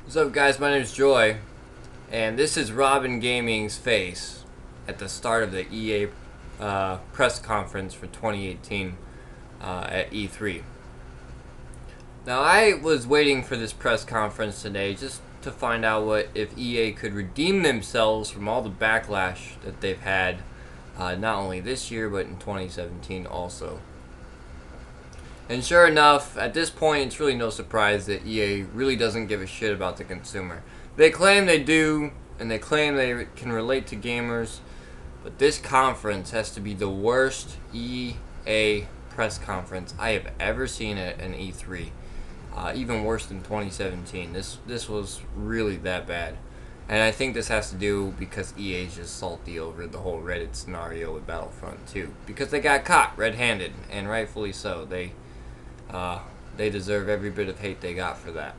What's up, guys? My name is Joy, and this is Robin Gaming's face at the start of the EA press conference for 2018 at E3. Now, I was waiting for this press conference today just to find out what if EA could redeem themselves from all the backlash that they've had, not only this year but in 2017 also. And sure enough, at this point, it's really no surprise that EA really doesn't give a shit about the consumer. They claim they do, and they claim they can relate to gamers, but this conference has to be the worst EA press conference I have ever seen at an E3. Even worse than 2017. This was really that bad. And I think this has to do because EA is just salty over the whole Reddit scenario with Battlefront 2. Because they got caught red-handed, and rightfully so. They deserve every bit of hate they got for that.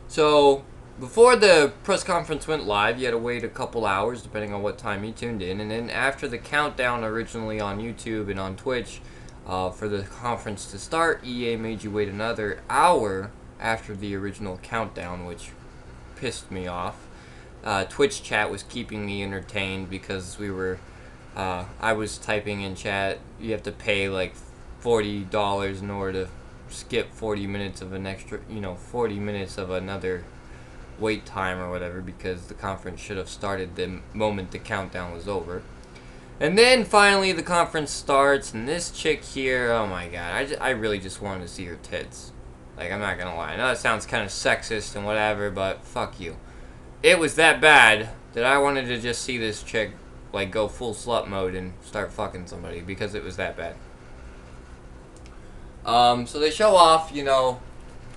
So, before the press conference went live, you had to wait a couple hours, depending on what time you tuned in. And then after the countdown originally on YouTube and on Twitch, for the conference to start, EA made you wait another hour after the original countdown, which pissed me off. Twitch chat was keeping me entertained because I was typing in chat, you have to pay like $40 in order to skip 40 minutes of an extra, 40 minutes of another wait time or whatever, because the conference should have started the moment the countdown was over. And then finally the conference starts, and this chick here, oh my god, I really just wanted to see her tits. Like, I'm not gonna lie. I know that sounds kind of sexist and whatever, but fuck you. It was that bad that I wanted to just see this chick, like, go full slut mode and start fucking somebody, because it was that bad. So they show off,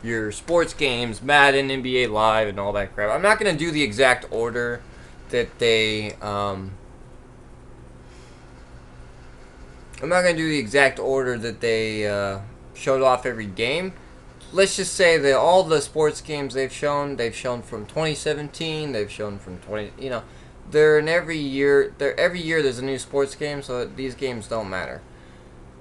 your sports games, Madden, NBA Live, and all that crap. I'm not gonna do the exact order that they, showed off every game. Let's just say that all the sports games they've shown from 2017, they've shown from they're in every year there's a new sports game, so these games don't matter.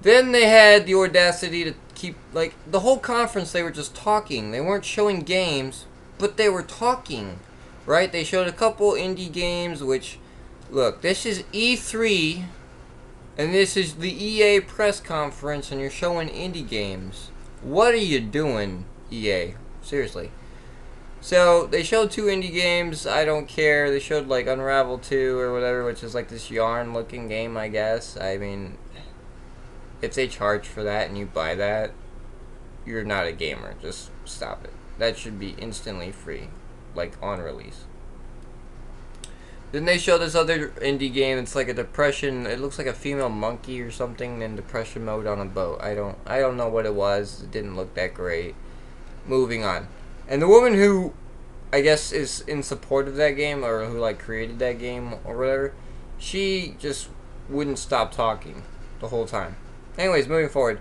Then they had the audacity to keep, like, the whole conference they were just talking. They weren't showing games, but they were talking, right? They showed a couple indie games, which, look, this is E3, and this is the EA press conference, and you're showing indie games. What are you doing, EA? Seriously. So, they showed two indie games. I don't care. They showed, like, Unravel 2 or whatever, which is like this yarn-looking game, I guess. I mean, if they charge for that and you buy that, you're not a gamer. Just stop it. That should be instantly free, like, on release. Then they show this other indie game. It's like a depression. It looks like a female monkey or something in depression mode on a boat. I don't know what it was. It didn't look that great. Moving on. And the woman who, I guess, is in support of that game, or who, like, created that game or whatever, she just wouldn't stop talking the whole time. Anyways, moving forward.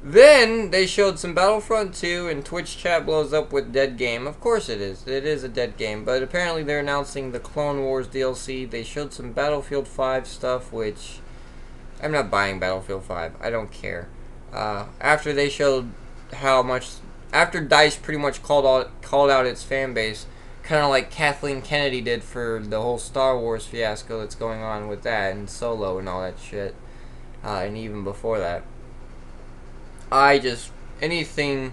Then they showed some Battlefront 2, and Twitch chat blows up with dead game. Of course it is. It is a dead game. But apparently they're announcing the Clone Wars DLC. They showed some Battlefield 5 stuff, which I'm not buying Battlefield 5. I don't care. After they showed after DICE pretty much called out its fan base, kind of like Kathleen Kennedy did for the whole Star Wars fiasco that's going on with that, and Solo and all that shit. And even before that, anything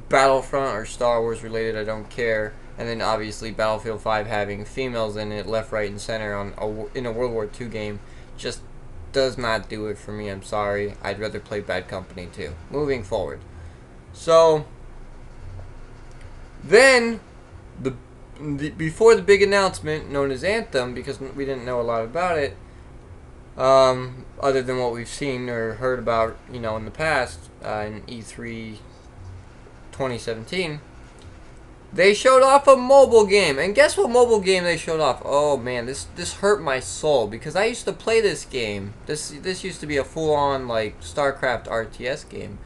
Battlefront or Star Wars related, I don't care. And then obviously Battlefield 5 having females in it left, right, and center in a World War II game just does not do it for me. I'm sorry. I'd rather play Bad Company 2. Moving forward. So, then, before the big announcement known as Anthem, because we didn't know a lot about it, other than what we've seen or heard about, in the past, in E3 2017, they showed off a mobile game. And guess what mobile game they showed off? Oh man, this hurt my soul, because I used to play this game. This used to be a full-on, like, StarCraft RTS game.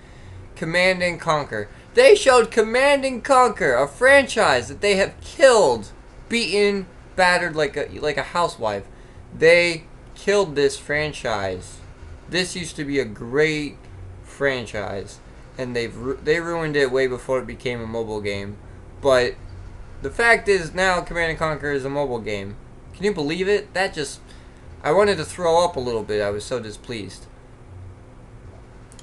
Command and Conquer. They showed Command and Conquer, a franchise that they have killed, beaten, battered like a housewife. They killed this franchise. This used to be a great franchise, and they ruined it way before it became a mobile game. But the fact is now Command and Conquer is a mobile game. Can you believe it? That just... I wanted to throw up a little bit. I was so displeased.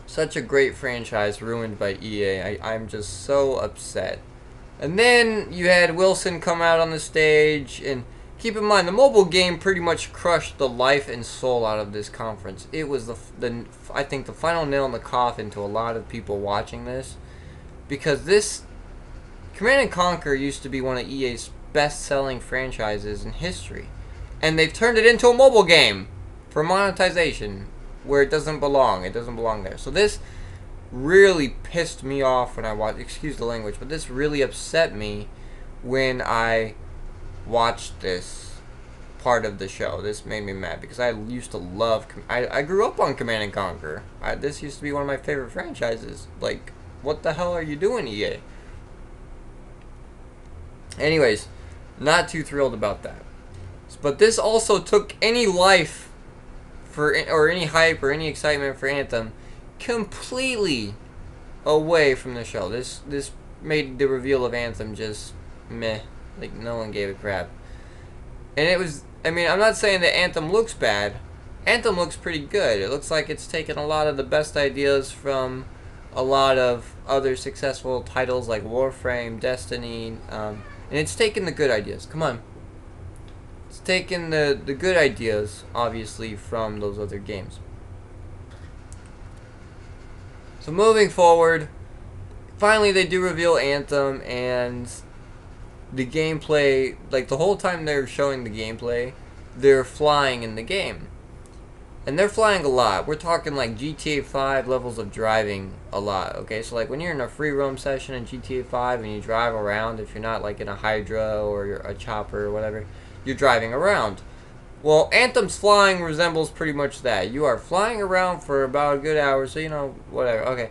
Such a great franchise ruined by EA. I'm just so upset. And then you had Wilson come out on the stage, and keep in mind, the mobile game pretty much crushed the life and soul out of this conference. It was I think the final nail in the coffin to a lot of people watching this, because this Command and Conquer used to be one of EA's best-selling franchises in history, and they've turned it into a mobile game for monetization where it doesn't belong. It doesn't belong there. So this really pissed me off when I watched, excuse the language, but this really upset me when I watched this part of the show. This made me mad because I used to love, I grew up on Command and Conquer. This used to be one of my favorite franchises. Like, what the hell are you doing, EA? Anyways, not too thrilled about that. But this also took any life for, or any hype or any excitement for Anthem completely away from the show. This made the reveal of Anthem just meh. Like, no one gave a crap. And it was, I mean, I'm not saying that Anthem looks bad. Anthem looks pretty good. It looks like it's taken a lot of the best ideas from a lot of other successful titles like Warframe, Destiny, and it's taken the good ideas. Come on. It's taken the good ideas, obviously, from those other games. So moving forward, finally they do reveal Anthem, and the gameplay, like the whole time they're showing the gameplay, they're flying in the game. And they're flying a lot. We're talking like GTA 5 levels of driving a lot, okay? So like when you're in a free roam session in GTA 5 and you drive around, if you're not like in a Hydra or you're a chopper or whatever, you're driving around. Well, Anthem's flying resembles pretty much that. You are flying around for about a good hour, so you know, whatever, okay.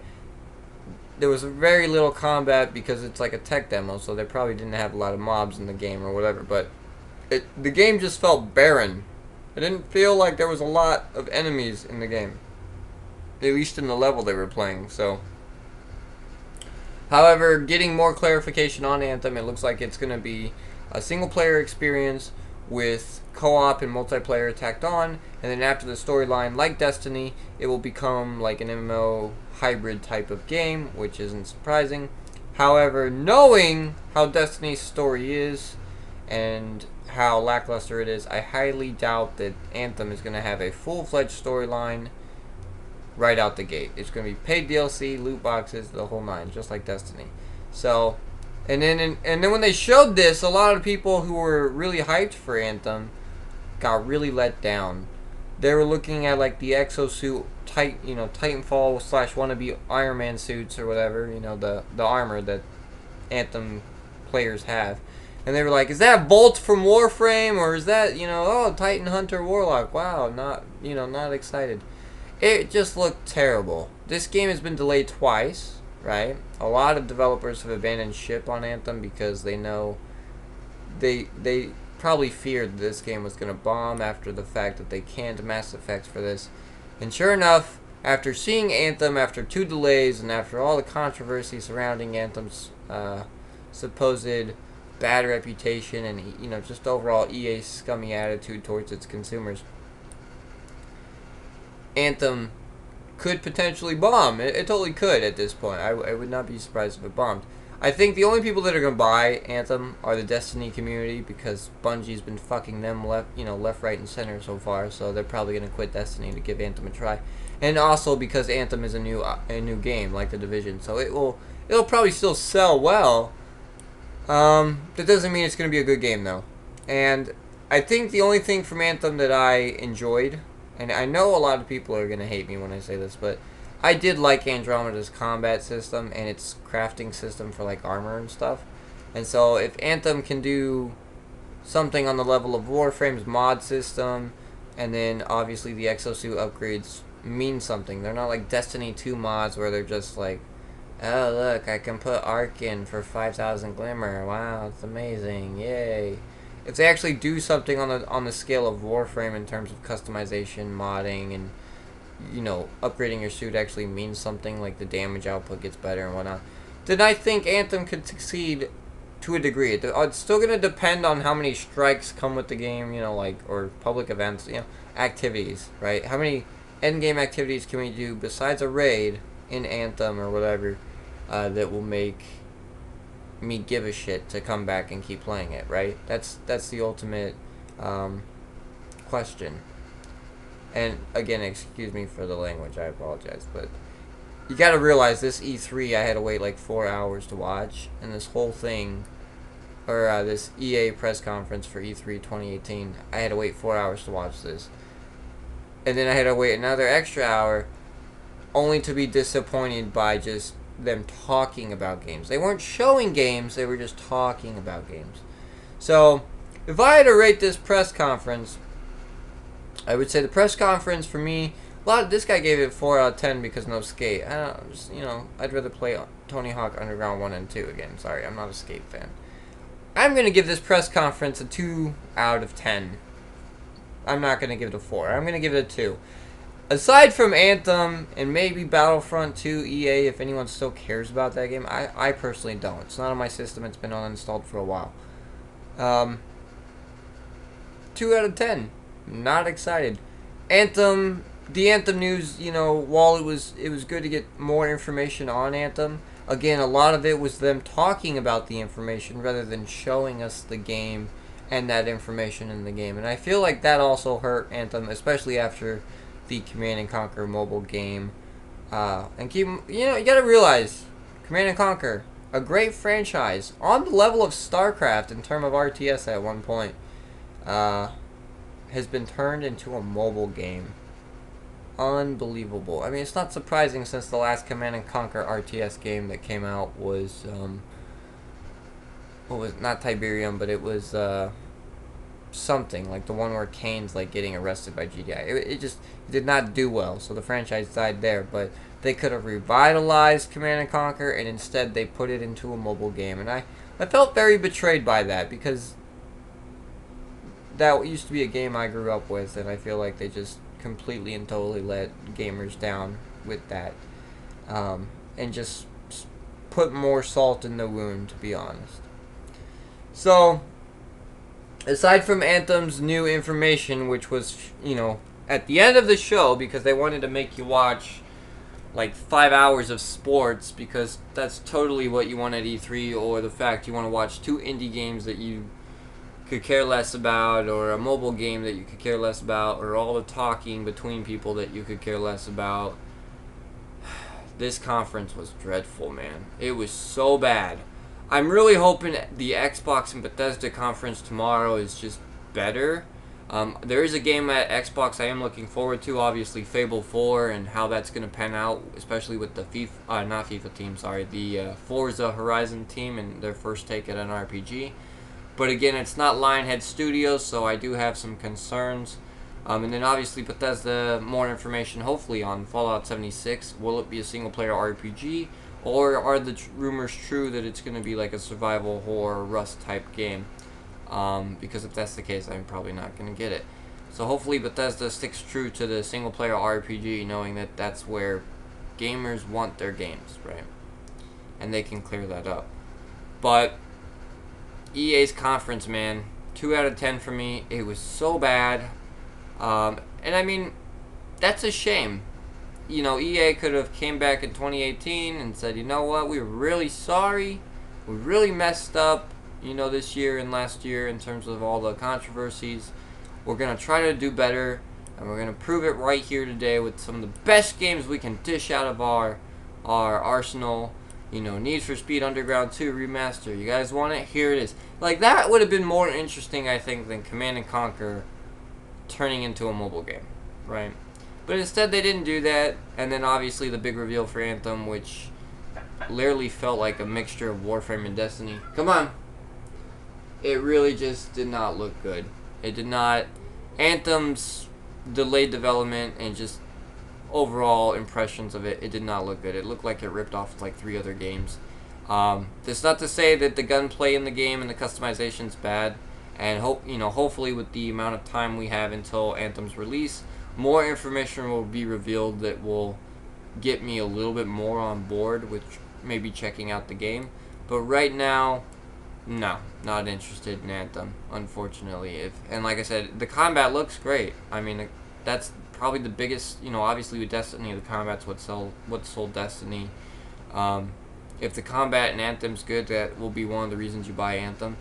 There was very little combat because it's like a tech demo, so they probably didn't have a lot of mobs in the game or whatever, but the game just felt barren. It didn't feel like there was a lot of enemies in the game, at least in the level they were playing. So, however, getting more clarification on Anthem, it looks like it's going to be a single player experience with co-op and multiplayer tacked on, and then after the storyline, like Destiny, it will become like an MMO hybrid type of game, which isn't surprising. However, knowing how Destiny's story is and how lackluster it is, I highly doubt that Anthem is going to have a full-fledged storyline right out the gate. It's going to be paid DLC, loot boxes, the whole nine, just like Destiny. So, and then when they showed this, a lot of people who were really hyped for Anthem got really let down. They were looking at like the exosuit, Titanfall / wannabe Iron Man suits or whatever, the armor that Anthem players have. And they were like, is that Bolt from Warframe, or is that, oh, Titan Hunter Warlock? Wow, not excited. It just looked terrible. This game has been delayed twice, right? A lot of developers have abandoned ship on Anthem because they know they probably feared this game was going to bomb after the fact that they canned Mass Effect for this. And sure enough, after seeing Anthem, after 2 delays, and after all the controversy surrounding Anthem's supposed bad reputation and just overall EA's scummy attitude towards its consumers, Anthem could potentially bomb. It totally could at this point. I would not be surprised if it bombed. I think the only people that are going to buy Anthem are the Destiny community, because Bungie's been fucking them left, right, and center so far. So they're probably going to quit Destiny to give Anthem a try, and also because Anthem is a new game like the Division, so it'll probably still sell well. That doesn't mean it's going to be a good game though. And I think the only thing from Anthem that I enjoyed, and I know a lot of people are going to hate me when I say this, but I did like Andromeda's combat system and its crafting system for like armor and stuff. And so if Anthem can do something on the level of Warframe's mod system, and then obviously the exosuit upgrades mean something. They're not like Destiny 2 mods where they're just like, oh look, I can put Arc in for 5,000 glimmer. Wow, it's amazing. Yay. If they actually do something on the scale of Warframe in terms of customization, modding, and upgrading your suit actually means something, like the damage output gets better and whatnot, then I think Anthem could succeed to a degree. It's still gonna depend on how many strikes come with the game, you know, like, or public events, you know, activities, right? How many end game activities can we do besides a raid in Anthem or whatever that will make me give a shit to come back and keep playing it, right? That's the ultimate question. And again, excuse me for the language, I apologize, but you gotta realize this E3 I had to wait like 4 hours to watch, and this whole thing, or this EA press conference for E3 2018, I had to wait 4 hours to watch this. And then I had to wait another extra hour, only to be disappointed by just them talking about games. They weren't showing games, they were just talking about games. So, if I had to rate this press conference, I would say the press conference for me, this guy gave it 4 out of 10 because no skate. I'd rather play Tony Hawk Underground 1 and 2 again. Sorry, I'm not a skate fan. I'm going to give this press conference a 2 out of 10. I'm not going to give it a 4. I'm going to give it a 2. Aside from Anthem and maybe Battlefront 2 EA, if anyone still cares about that game, I personally don't. It's not on my system. It's been uninstalled for a while. 2 out of 10. Not excited. Anthem, the Anthem news, you know, while it was good to get more information on Anthem, again, a lot of it was them talking about the information rather than showing us the game and that information in the game. And I feel like that also hurt Anthem, especially after the Command and Conquer mobile game. And keep, you know, you gotta realize, Command and Conquer, a great franchise, on the level of StarCraft in terms of RTS at one point, has been turned into a mobile game. Unbelievable. I mean, it's not surprising since the last Command and Conquer RTS game that came out was, not Tiberium, but it was, something, like the one where Kane's, like, getting arrested by GDI. It just did not do well, so the franchise died there, but they could have revitalized Command and Conquer, and instead they put it into a mobile game, and I felt very betrayed by that, because that used to be a game I grew up with, and I feel like they just completely and totally let gamers down with that, and just put more salt in the wound, to be honest. So, aside from Anthem's new information, which was, you know, at the end of the show, because they wanted to make you watch like 5 hours of sports, because that's totally what you want at E3, or the fact you want to watch 2 indie games that you could care less about, or a mobile game that you could care less about, or all the talking between people that you could care less about. This conference was dreadful, man. It was so bad. I'm really hoping the Xbox and Bethesda conference tomorrow is just better. There is a game at Xbox I am looking forward to, obviously Fable 4, and how that's going to pan out, especially with the the Forza Horizon team and their first take at an RPG. But again, it's not Lionhead Studios, so I do have some concerns. And then obviously Bethesda, more information hopefully on Fallout 76. Will it be a single-player RPG? Or are the rumors true that it's going to be like a survival horror Rust type game? Because if that's the case, I'm probably not going to get it. So hopefully Bethesda sticks true to the single player RPG, knowing that that's where gamers want their games, right? And they can clear that up. But EA's conference, man, 2 out of 10 for me. It was so bad. And I mean, that's a shame. You know, EA could have came back in 2018 and said, you know what, we were really sorry. We really messed up, you know, this year and last year in terms of all the controversies. We're going to try to do better, and we're going to prove it right here today with some of the best games we can dish out of our arsenal. You know, Need for Speed Underground 2 Remaster. You guys want it? Here it is. Like, that would have been more interesting, I think, than Command & Conquer turning into a mobile game, right? But instead they didn't do that, and then obviously the big reveal for Anthem, which literally felt like a mixture of Warframe and Destiny. Come on! It really just did not look good. It did not. Anthem's delayed development and just overall impressions of it, it did not look good. It looked like it ripped off like 3 other games. That's not to say that the gunplay in the game and the customization's bad, and hopefully with the amount of time we have until Anthem's release, more information will be revealed that will get me a little bit more on board with maybe checking out the game. But right now, No, not interested in Anthem, unfortunately. And like I said, the combat looks great. I mean, that's probably the biggest. Obviously with Destiny, the combat's what sold Destiny. Um, if the combat in Anthem's good, that will be one of the reasons you buy Anthem.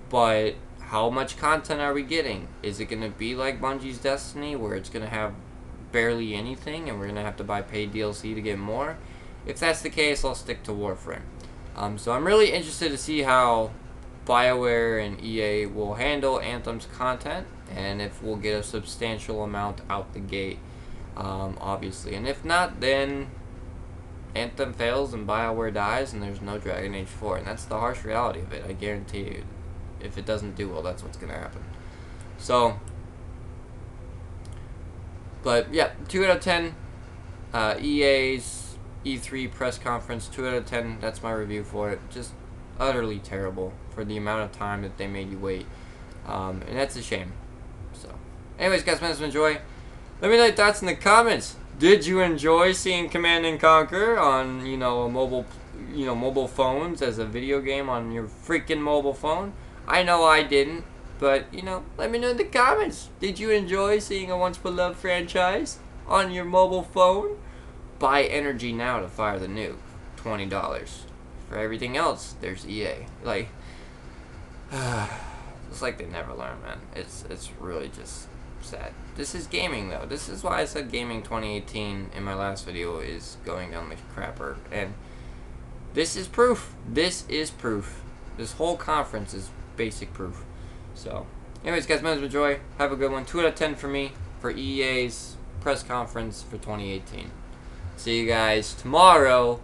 But how much content are we getting? Is it going to be like Bungie's Destiny, where it's going to have barely anything, and we're going to have to buy paid DLC to get more? If that's the case, I'll stick to Warframe. So I'm really interested to see how BioWare and EA will handle Anthem's content, and if we'll get a substantial amount out the gate, obviously. And if not, then Anthem fails and BioWare dies, and there's no Dragon Age 4, and that's the harsh reality of it. I guarantee you, if it doesn't do well, that's what's going to happen. So, but yeah, 2 out of 10. EA's E3 press conference, 2 out of 10. That's my review for it. Just utterly terrible for the amount of time that they made you wait, and that's a shame. So, anyways, guys, man, enjoy. Let me know your thoughts in the comments. Did you enjoy seeing Command and Conquer on a mobile phones as a video game on your freaking mobile phone? I know I didn't, but let me know in the comments. Did you enjoy seeing a once beloved franchise on your mobile phone? Buy energy now to fire the nuke. $20. For everything else, there's EA. Like, it's like they never learn, man. It's really just sad. This is gaming, though. This is why I said gaming 2018 in my last video is going down the crapper. And this is proof. This is proof. This whole conference is basic proof. So, anyways, guys, man, enjoy. Have a good one. 2 out of 10 for me for EA's press conference for 2018. See you guys tomorrow,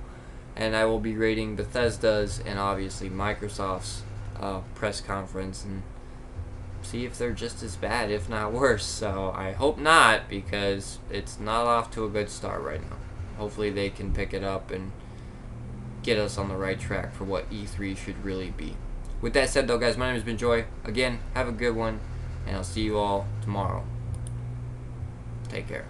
and I will be rating Bethesda's and obviously Microsoft's press conference and see if they're just as bad, if not worse. So I hope not, because it's not off to a good start right now. Hopefully they can pick it up and get us on the right track for what E3 should really be. With that said, though, guys, my name has been Joy. Again, have a good one, and I'll see you all tomorrow. Take care.